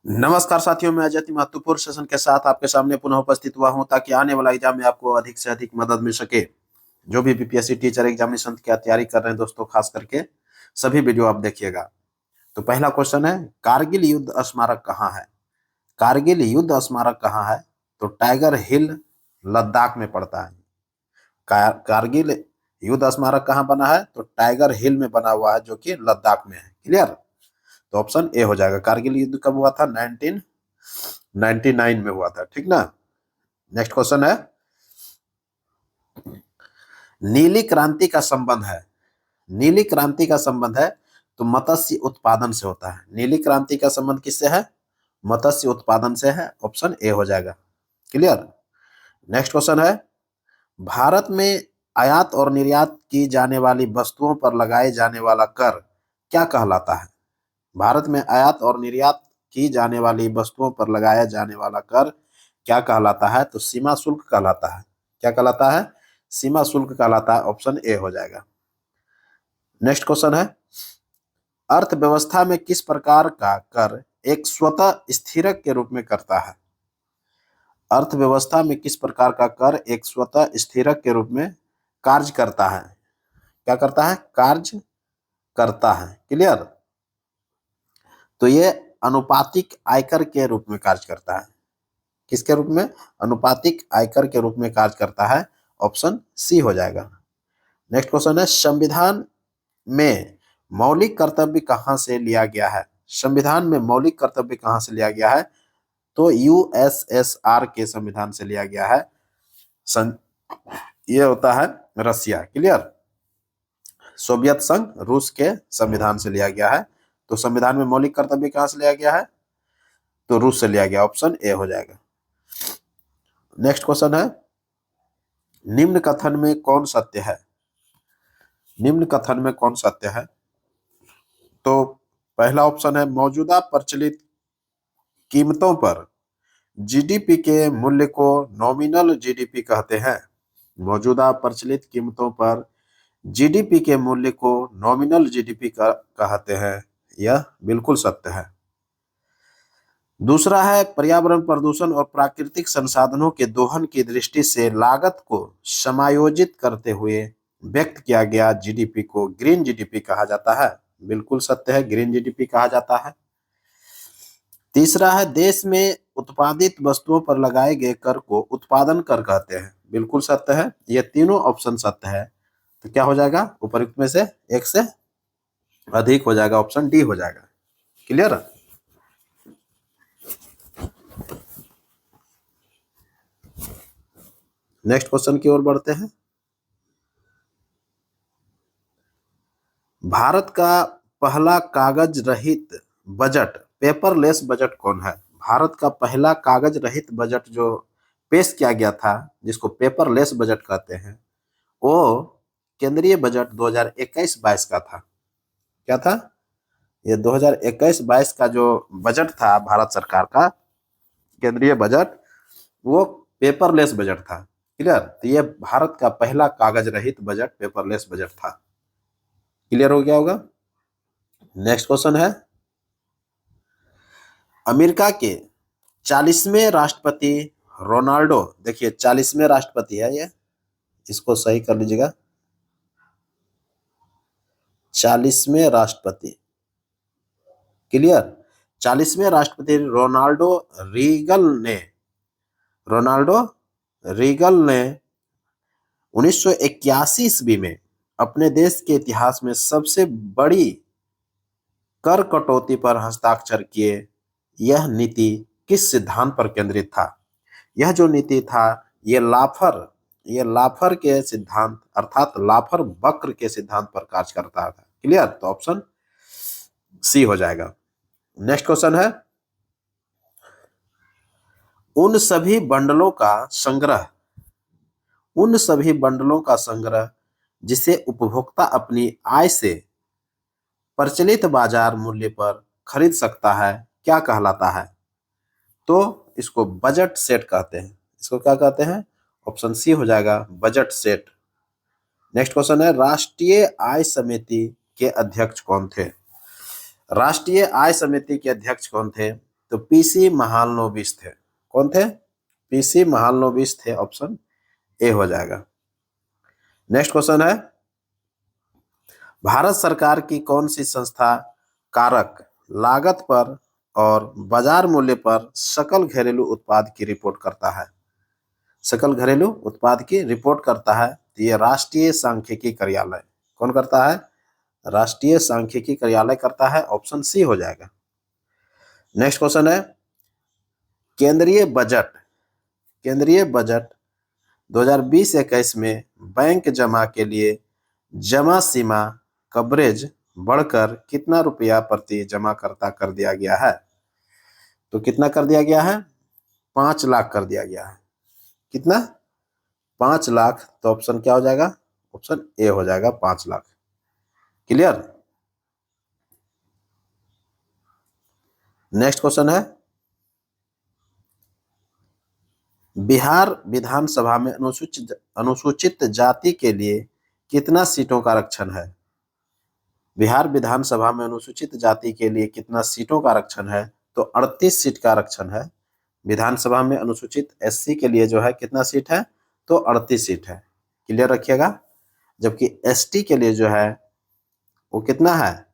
नमस्कार साथियों, मैं अजय महत्वपूर्ण सेशन के साथ आपके सामने पुनः उपस्थित हुआ हूं ताकि आने वाला एग्जाम में आपको अधिक से अधिक मदद मिल सके। जो भी बीपीएससी टीचर एग्जामिनेशन की तैयारी कर रहे हैं दोस्तों, खास करके सभी वीडियो आप देखिएगा। तो पहला क्वेश्चन है, कारगिल युद्ध स्मारक कहाँ है? कारगिल युद्ध स्मारक कहाँ है? तो टाइगर हिल लद्दाख में पड़ता है। कारगिल युद्ध स्मारक कहाँ बना है? तो टाइगर हिल में बना हुआ है, जो कि लद्दाख में है। क्लियर? तो ऑप्शन ए हो जाएगा। कारगिल युद्ध कब हुआ था? 1999 में हुआ था। ठीक ना। नेक्स्ट क्वेश्चन है, नीली क्रांति का संबंध है। नीली क्रांति का संबंध है तो मत्स्य उत्पादन से होता है। नीली क्रांति का संबंध किससे है? मत्स्य उत्पादन से है। ऑप्शन ए हो जाएगा। क्लियर? नेक्स्ट क्वेश्चन है, भारत में आयात और निर्यात की जाने वाली वस्तुओं पर लगाए जाने वाला कर क्या कहलाता है? भारत में आयात और निर्यात की जाने वाली वस्तुओं पर लगाया जाने वाला कर क्या कहलाता है? तो सीमा शुल्क कहलाता है। क्या कहलाता है? सीमा शुल्क कहलाता है। ऑप्शन ए हो जाएगा। नेक्स्ट क्वेश्चन है, अर्थव्यवस्था में किस प्रकार का कर एक स्वतः स्थिरक के रूप में करता है? अर्थव्यवस्था में किस प्रकार का कर एक स्वतः स्थिरक के रूप में कार्य करता है? क्या करता है? कार्य करता है। क्लियर? तो ये अनुपातिक आयकर के रूप में कार्य करता है। किसके रूप में? अनुपातिक आयकर के रूप में कार्य करता है। ऑप्शन सी हो जाएगा। नेक्स्ट क्वेश्चन है, संविधान में मौलिक कर्तव्य कहां से लिया गया है? संविधान में मौलिक कर्तव्य कहां से लिया गया है? तो यूएसएसआर के संविधान से लिया गया है। ये होता है रसिया। क्लियर? सोवियत संघ रूस के संविधान से लिया गया है। तो संविधान में मौलिक कर्तव्य कहां से लिया गया है? तो रूस से लिया गया। ऑप्शन ए हो जाएगा। नेक्स्ट क्वेश्चन है, निम्न कथन में कौन सत्य है? निम्न कथन में कौन सत्य है? तो पहला ऑप्शन है, मौजूदा प्रचलित कीमतों पर जीडीपी के मूल्य को नॉमिनल जीडीपी कहते हैं। मौजूदा प्रचलित कीमतों पर जीडीपी के मूल्य को नॉमिनल जीडीपी कहते हैं। यह बिल्कुल सत्य है। दूसरा है, पर्यावरण प्रदूषण और प्राकृतिक संसाधनों के दोहन की दृष्टि से लागत को समायोजित करते हुए व्यक्त किया गया जीडीपी को ग्रीन जीडीपी कहा जाता है। बिल्कुल सत्य है, ग्रीन जीडीपी कहा जाता है। तीसरा है, देश में उत्पादित वस्तुओं पर लगाए गए कर को उत्पादन कर कहते हैं। बिल्कुल सत्य है। ये तीनों ऑप्शन सत्य है। तो क्या हो जाएगा? उपरोक्त में से एक से अधिक हो जाएगा। ऑप्शन डी हो जाएगा। क्लियर? नेक्स्ट क्वेश्चन की ओर बढ़ते हैं। भारत का पहला कागज रहित बजट, पेपरलेस बजट कौन है? भारत का पहला कागज रहित बजट जो पेश किया गया था, जिसको पेपरलेस बजट कहते हैं, वो केंद्रीय बजट 2021-22 का था। क्या था? ये 2021-22 का जो बजट था भारत सरकार का केंद्रीय बजट, वो पेपरलेस बजट था। क्लियर? तो ये भारत का पहला कागज रहित बजट पेपरलेस बजट था। क्लियर हो गया होगा। नेक्स्ट क्वेश्चन है, अमेरिका के 40वें राष्ट्रपति रोनाल्डो, देखिए 40वें राष्ट्रपति है ये, इसको सही कर लीजिएगा। 40वें राष्ट्रपति। क्लियर? 40वें राष्ट्रपति रोनाल्डो रीगल ने 1981 ईस्वी में अपने देश के इतिहास में सबसे बड़ी कर कटौती पर हस्ताक्षर किए। यह नीति किस सिद्धांत पर केंद्रित था? यह जो नीति था, ये लाफर के सिद्धांत अर्थात लाफर वक्र के सिद्धांत पर कार्य करता था। क्लियर? तो ऑप्शन सी हो जाएगा। नेक्स्ट क्वेश्चन है, उन सभी बंडलों का संग्रह जिसे उपभोक्ता अपनी आय से प्रचलित बाजार मूल्य पर खरीद सकता है, क्या कहलाता है? तो इसको बजट सेट कहते हैं। इसको क्या कहते हैं? ऑप्शन सी हो जाएगा, बजट सेट। नेक्स्ट क्वेश्चन है, राष्ट्रीय आय समिति के अध्यक्ष कौन थे? राष्ट्रीय आय समिति के अध्यक्ष कौन थे? तो पीसी महालनोबिस थे। कौन थे? पीसी महालनोबिस थे, ऑप्शन ए हो जाएगा। नेक्स्ट क्वेश्चन है, भारत सरकार की कौन सी संस्था कारक लागत पर और बाजार मूल्य पर सकल घरेलू उत्पाद की रिपोर्ट करता है? सकल घरेलू उत्पाद की रिपोर्ट करता है, तो ये राष्ट्रीय सांख्यिकी कार्यालय। कौन करता है? राष्ट्रीय सांख्यिकी कार्यालय करता है, ऑप्शन सी हो जाएगा। नेक्स्ट क्वेश्चन है, केंद्रीय बजट 2020-21 में बैंक जमा के लिए जमा सीमा कवरेज बढ़कर कितना रुपया प्रति जमाकर्ता कर दिया गया है? तो कितना कर दिया गया है? 5 लाख कर दिया गया है। कितना? 5 लाख। तो ऑप्शन क्या हो जाएगा? ऑप्शन ए हो जाएगा, 5 लाख। क्लियर? नेक्स्ट क्वेश्चन है, बिहार विधानसभा में अनुसूचित जाति के लिए कितना सीटों का आरक्षण है? बिहार विधानसभा में अनुसूचित जाति के लिए कितना सीटों का आरक्षण है? तो 38 सीट का आरक्षण है। विधानसभा में अनुसूचित एससी के लिए जो है कितना सीट है? तो 38 सीट है। क्लियर रखिएगा। जबकि एसटी के लिए जो है वो कितना है?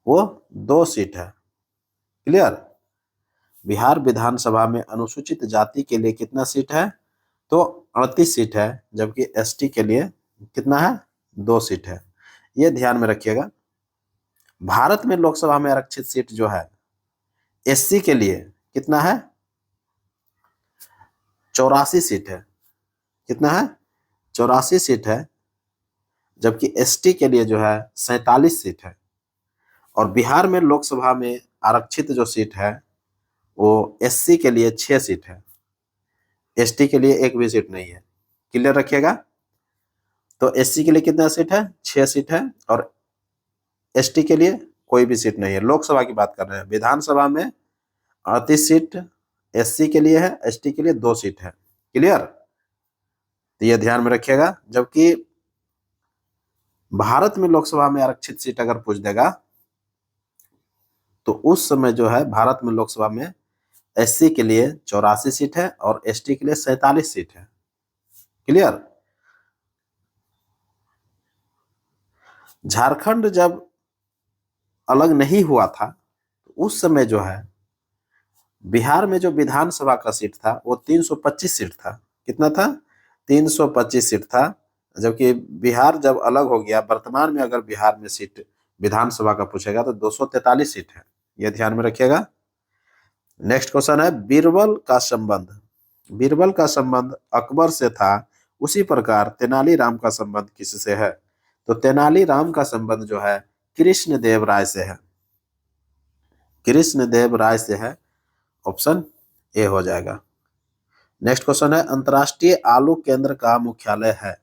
वो 2 सीट है। क्लियर? बिहार विधानसभा में अनुसूचित जाति के लिए कितना सीट है? तो 38 सीट है, जबकि एसटी के लिए कितना है? 2 सीट है। ये ध्यान में रखिएगा। भारत में लोकसभा में आरक्षित सीट जो है एससी के लिए कितना है? 84 सीट है। कितना है? 84 सीट है। जबकि एसटी के लिए जो है 47 सीट है। और बिहार में लोकसभा में आरक्षित जो सीट है वो एससी के लिए 6 सीट है, एसटी के लिए एक भी सीट नहीं है। क्लियर रखिएगा। तो एससी के लिए कितना सीट है? 6 सीट है, और एसटी के लिए कोई भी सीट नहीं है। लोकसभा की बात कर रहे हैं। विधानसभा में 38 सीट एससी के लिए है, एसटी के लिए 2 सीट है। क्लियर? तो ये ध्यान में रखिएगा। जबकि भारत में लोकसभा में आरक्षित सीट अगर पूछ देगा तो उस समय जो है भारत में लोकसभा में एससी के लिए 84 सीट है और एसटी के लिए 47 सीट है। क्लियर? झारखंड जब अलग नहीं हुआ था तो उस समय जो है बिहार में जो विधानसभा का सीट था वो 325 सीट था। कितना था? 325 सीट था। जबकि बिहार जब अलग हो गया, वर्तमान में अगर बिहार में सीट विधानसभा का पूछेगा तो 243 सीट है। यह ध्यान में रखिएगा। नेक्स्ट क्वेश्चन है, बीरबल का संबंध अकबर से था, उसी प्रकार तेनालीराम का संबंध किससे है? तो तेनालीराम का संबंध जो है कृष्णदेव राय से है। कृष्णदेव राय से है, ऑप्शन ए हो जाएगा। नेक्स्ट क्वेश्चन है, अंतर्राष्ट्रीय आलू केंद्र का मुख्यालय है।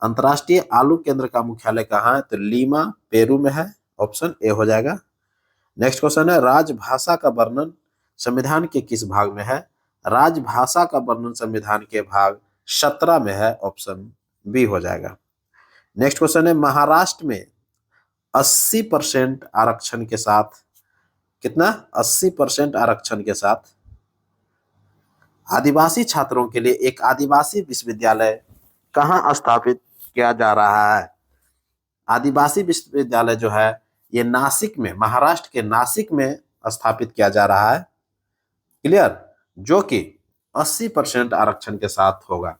अंतर्राष्ट्रीय आलू केंद्र का मुख्यालय कहाँ है? तो लीमा, पेरू में है, ऑप्शन ए हो जाएगा। नेक्स्ट क्वेश्चन है, राजभाषा का वर्णन संविधान के किस भाग में है? राजभाषा का वर्णन संविधान के भाग 17 में है, ऑप्शन बी हो जाएगा। नेक्स्ट क्वेश्चन है, महाराष्ट्र में 80% आरक्षण के साथ कितना? 80% आरक्षण के साथ आदिवासी छात्रों के लिए एक आदिवासी विश्वविद्यालय कहाँ स्थापित किया जा रहा है? आदिवासी विश्वविद्यालय जो है ये नासिक में, महाराष्ट्र के नासिक में स्थापित किया जा रहा है। क्लियर? जो कि 80% आरक्षण के साथ होगा।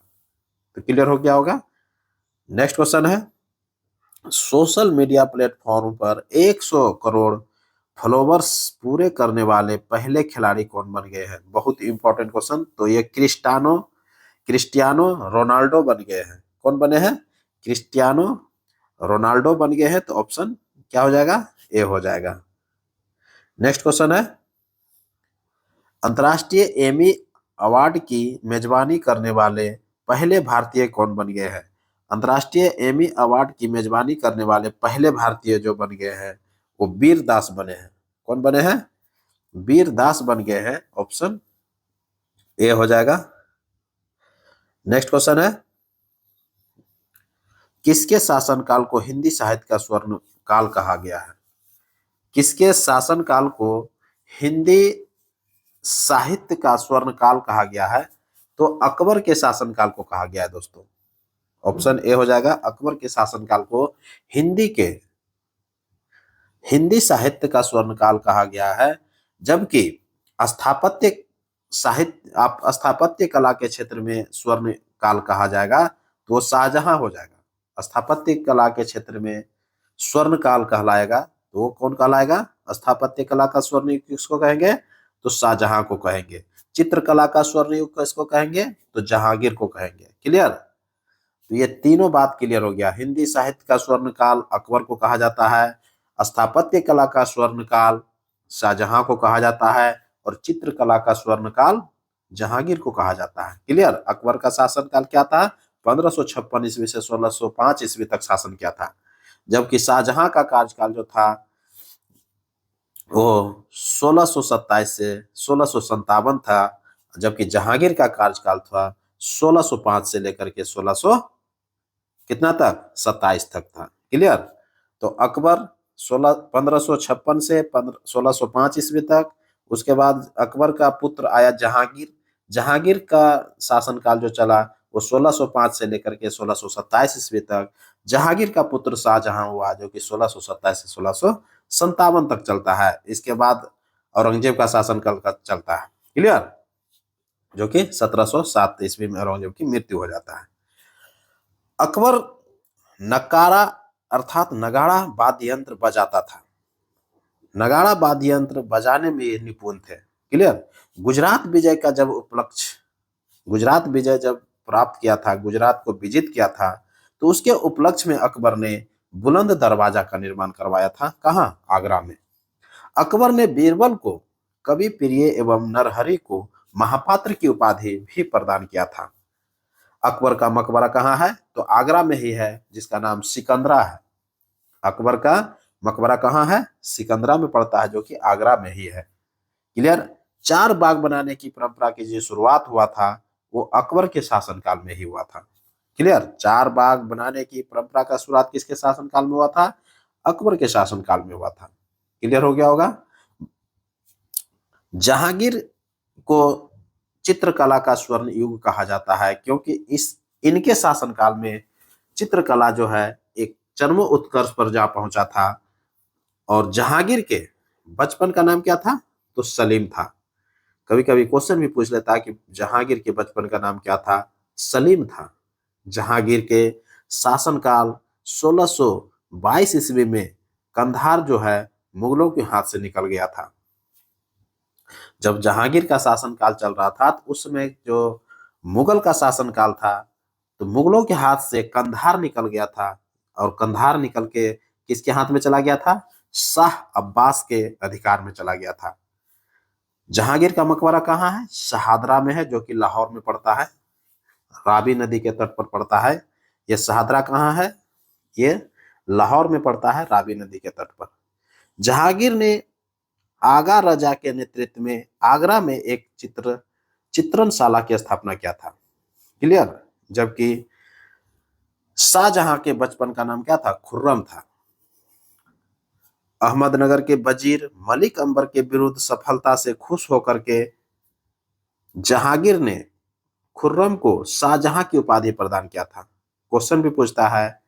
तो क्लियर हो गया होगा। नेक्स्ट क्वेश्चन है, सोशल मीडिया प्लेटफॉर्म पर 100 करोड़ फॉलोवर्स पूरे करने वाले पहले खिलाड़ी कौन बन गए हैं? बहुत इंपॉर्टेंट क्वेश्चन। तो ये क्रिस्टियानो रोनाल्डो बन गए हैं। कौन बने हैं? क्रिस्टियानो रोनाल्डो बन गए हैं। तो ऑप्शन क्या हो जाएगा? ए हो जाएगा। नेक्स्ट क्वेश्चन है, अंतर्राष्ट्रीय एमी अवार्ड की मेजबानी करने वाले पहले भारतीय कौन बन गए हैं? अंतर्राष्ट्रीय एमी अवार्ड की मेजबानी करने वाले पहले भारतीय जो बन गए हैं वो वीर दास बने हैं। कौन बने हैं? वीर दास बन गए हैं, ऑप्शन ए हो जाएगा। नेक्स्ट क्वेश्चन है, किसके शासनकाल को हिंदी साहित्य का स्वर्ण काल कहा गया है? किसके शासनकाल को हिंदी साहित्य का स्वर्ण काल कहा गया है, तो अकबर के शासनकाल को कहा गया है दोस्तों। ऑप्शन ए हो जाएगा, अकबर के शासनकाल को हिंदी साहित्य का स्वर्ण काल कहा गया है। जबकि स्थापत्य साहित्य, आप स्थापत्य कला के क्षेत्र में स्वर्ण काल कहा जाएगा तो वो शाहजहां हो जाएगा। स्थापत्य कला के क्षेत्र में स्वर्ण काल कहलाएगा तो वो कौन कहलाएगा? स्थापत्य कला का स्वर्ण युग किसको कहेंगे? तो शाहजहां को कहेंगे। चित्रकला का स्वर्ण युग किसको कहेंगे? तो जहांगीर को कहेंगे। क्लियर? तो ये तीनों बात क्लियर हो गया। हिंदी साहित्य का स्वर्ण काल अकबर को कहा जाता है, स्थापत्य कला का स्वर्ण काल शाहजहां को कहा जाता है, और चित्रकला का स्वर्ण काल जहांगीर को कहा जाता है। क्लियर? अकबर का शासनकाल क्या था? 1556 ईस्वी से 1605 ईस्वी तक शासन किया था। जबकि शाहजहां का कार्यकाल जो था वो 1627 से 1657 था। जबकि जहांगीर का कार्यकाल था 1605 से लेकर के 1600 कितना तक? 27 तक था। क्लियर? तो अकबर 1556 से 1605 ईस्वी तक। उसके बाद अकबर का पुत्र आया जहांगीर। जहांगीर का शासनकाल जो चला वो 1605 से लेकर के 1627 ईस्वी तक। जहांगीर का पुत्र शाहजहां हुआ जो कि 1627 से 1657 तक चलता है। इसके बाद औरंगजेब का शासनकाल का चलता है। क्लियर? जो कि 1707 ईस्वी में औरंगजेब की मृत्यु हो जाता है। अकबर नकारा अर्थात नगाड़ा वाद्य यंत्र बजाता था। नगाड़ा वाद्य यंत्र बजाने में ये निपुण थे। क्लियर? गुजरात विजय जब प्राप्त किया था, गुजरात को विजित किया था, तो उसके उपलक्ष्य में अकबर ने बुलंद दरवाजा का निर्माण करवाया था। कहाँ? आगरा में। अकबर ने बीरबल को कवि प्रिय एवं नरहरि को महापात्र की उपाधि भी प्रदान किया था। अकबर का मकबरा कहाँ है? तो आगरा में ही है, जिसका नाम सिकंदरा है। अकबर का मकबरा कहाँ है? सिकंदरा में पड़ता है, जो कि आगरा में ही है। क्लियर? चार बाग बनाने की परंपरा की जो शुरुआत हुआ था वो अकबर के शासनकाल में ही हुआ था। क्लियर? चार बाग बनाने की परंपरा का शुरुआत किसके शासनकाल में हुआ था? अकबर के शासनकाल में हुआ था। क्लियर हो गया होगा? जहांगीर को चित्रकला का स्वर्ण युग कहा जाता है, क्योंकि इनके शासनकाल में चित्रकला जो है एक चरम उत्कर्ष पर जा पहुंचा था। और जहांगीर के बचपन का नाम क्या था? तो सलीम था। कभी कभी क्वेश्चन भी पूछ लेता है कि जहांगीर के बचपन का नाम क्या था? सलीम था। जहांगीर के शासनकाल 1622 ईस्वी में कंधार जो है मुगलों के हाथ से निकल गया था। जब जहांगीर का शासनकाल चल रहा था तो उस समय जो मुगल का शासनकाल था तो मुगलों के हाथ से कंधार निकल गया था। और कंधार निकल के किसके हाथ में चला गया था? शाह अब्बास के अधिकार में चला गया था। जहांगीर का मकबरा कहाँ है? शहादरा में है, जो कि लाहौर में पड़ता है, रावी नदी के तट पर पड़ता है। यह शहादरा कहाँ है? ये लाहौर में पड़ता है, रावी नदी के तट पर। जहांगीर ने आगा रजा के नेतृत्व में आगरा में एक चित्रणशाला की स्थापना किया था। क्लियर? जबकि शाहजहां के बचपन का नाम क्या था? खुर्रम था। अहमदनगर के वजीर मलिक अंबर के विरुद्ध सफलता से खुश होकर के जहांगीर ने खुर्रम को शाहजहां की उपाधि प्रदान किया था। क्वेश्चन भी पूछता है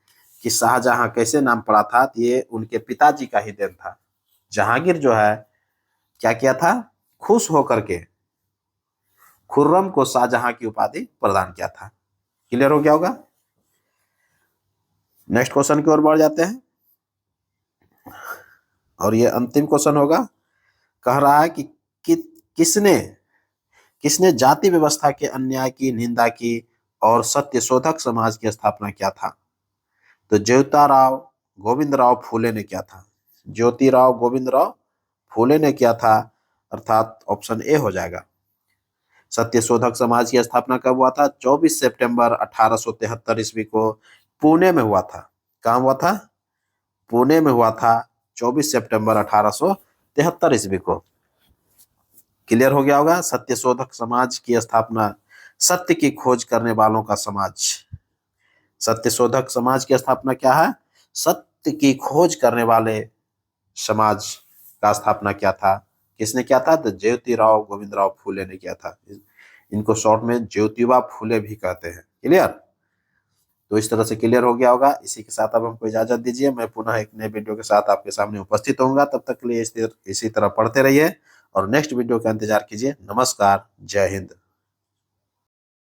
कि शाहजहां कैसे नाम पड़ा था? तो ये उनके पिताजी का ही देन था। जहांगीर जो है क्या किया था? खुश होकर के खुर्रम को शाहजहां की उपाधि प्रदान किया था। क्लियर हो गया होगा? नेक्स्ट क्वेश्चन की ओर बढ़ जाते हैं और ये अंतिम क्वेश्चन होगा। कह रहा है कि किसने किसने जाति व्यवस्था के अन्याय की निंदा की और सत्यशोधक समाज की स्थापना किया था? तो ज्योतिराव गोविंदराव फूले ने किया था। ज्योतिराव गोविंदराव फूले ने किया था, अर्थात ऑप्शन ए हो जाएगा। सत्यशोधक समाज की स्थापना कब हुआ था? 24 सितंबर 1873 ईस्वी को पुणे में हुआ था। कहाँ हुआ था? पुणे में हुआ था 24 सितंबर 1873 ईस्वी को। क्लियर हो गया होगा? सत्यशोधक समाज की स्थापना, सत्य की खोज करने वालों का समाज। सत्यशोधक समाज की स्थापना क्या है? सत्य की खोज करने वाले समाज का स्थापना किया था। किसने किया था? तो ज्योतिराव गोविंदराव फूले ने किया था। इनको शॉर्ट में ज्योतिबा फूले भी कहते हैं। क्लियर? तो इस तरह से क्लियर हो गया होगा। इसी के साथ अब हमको इजाजत दीजिए, मैं पुनः एक नए वीडियो के साथ आपके सामने उपस्थित होऊंगा। तब तक के लिए इसी तरह पढ़ते रहिए और नेक्स्ट वीडियो का इंतजार कीजिए। नमस्कार, जय हिंद।